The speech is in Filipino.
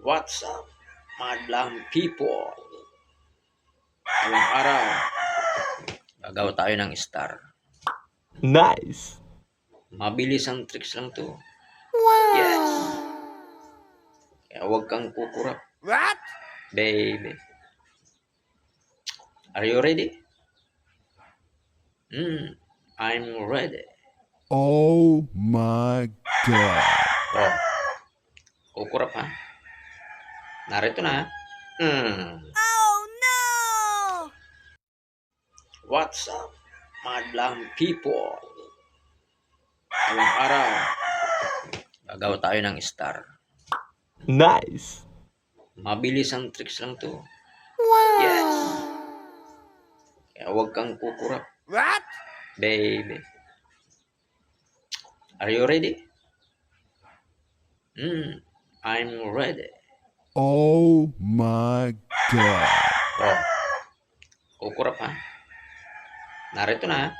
What's up, madlang people? Ngayong araw, gagawa tayo ng star. Nice. Mabilis ang tricks lang to. Wow. Yes! Kaya huwag kang kukurap, What? baby. Are you ready? I'm ready. Oh my god. Oh, kukurap ha? Narito na. Oh no! What's up, madlang people? Ngayong araw, gagawa tayo ng star. Nice. Mabilis ang tricks lang to. Wow. Yes! Kaya huwag kang kukurap, What? baby. Are you ready? I'm ready. Oh my god. Oh, kukurap ha? Narito na.